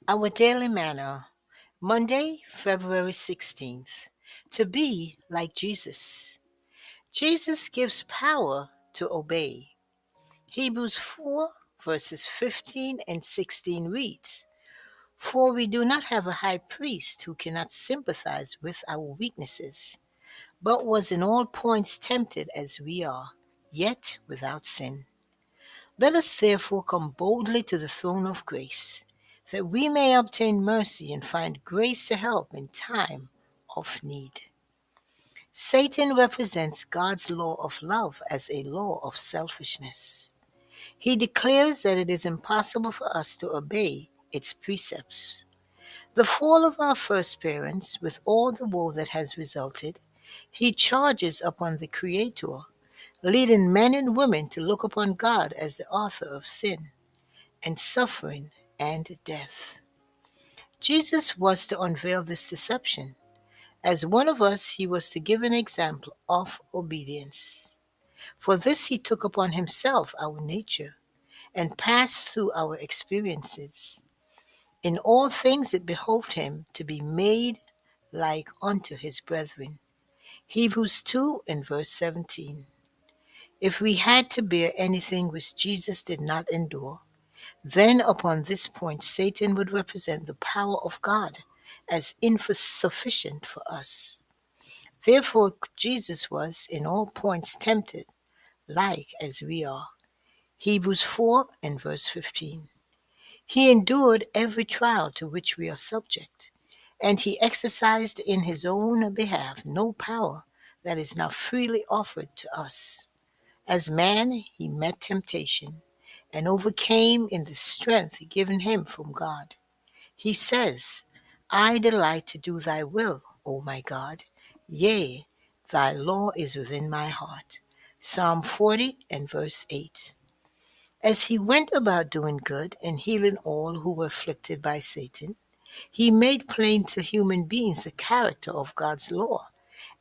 Our Daily Manna, Monday, February 16th. To be like Jesus. Jesus gives power to obey. Hebrews 4, verses 15 and 16 reads, For we do not have a high priest who cannot sympathize with our weaknesses, but was in all points tempted as we are, yet without sin. Let us therefore come boldly to the throne of grace, that we may obtain mercy and find grace to help in time of need. Satan represents God's law of love as a law of selfishness. He declares that it is impossible for us to obey its precepts. The fall of our first parents, with all the woe that has resulted, he charges upon the Creator, leading men and women to look upon God as the author of sin and suffering and death. Jesus was to unveil this deception. As one of us, he was to give an example of obedience. For this, he took upon himself our nature and passed through our experiences. In all things, it behoved him to be made like unto his brethren. Hebrews 2 and verse 17. If we had to bear anything which Jesus did not endure, then upon this point Satan would represent the power of God as insufficient for us. Therefore Jesus was in all points tempted, like as we are. Hebrews 4 and verse 15. He endured every trial to which we are subject, and he exercised in his own behalf no power that is now freely offered to us. As man, he met temptation and overcame in the strength given him from God. He says, I delight to do thy will, O my God. Yea, thy law is within my heart. Psalm 40 and verse 8. As he went about doing good and healing all who were afflicted by Satan, he made plain to human beings the character of God's law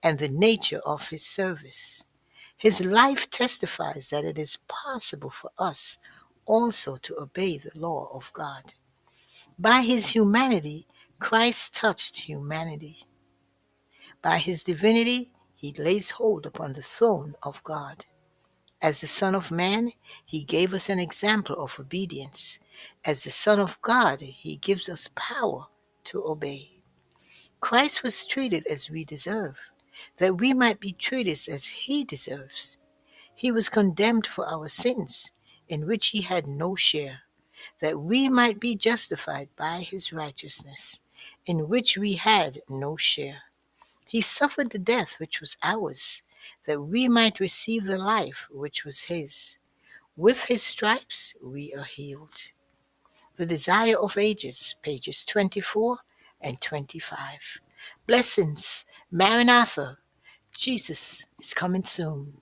and the nature of his service. His life testifies that it is possible for us also to obey the law of God. By his humanity, Christ touched humanity. By his divinity, he lays hold upon the throne of God. As the Son of Man, he gave us an example of obedience. As the Son of God, he gives us power to obey. Christ was treated as we deserve, that we might be treated as he deserves. He was condemned for our sins, in which he had no share, that we might be justified by his righteousness, in which we had no share. He suffered the death which was ours, that we might receive the life which was his. With his stripes we are healed. The Desire of Ages, pages 24 and 25. Blessings, Maranatha, Jesus is coming soon.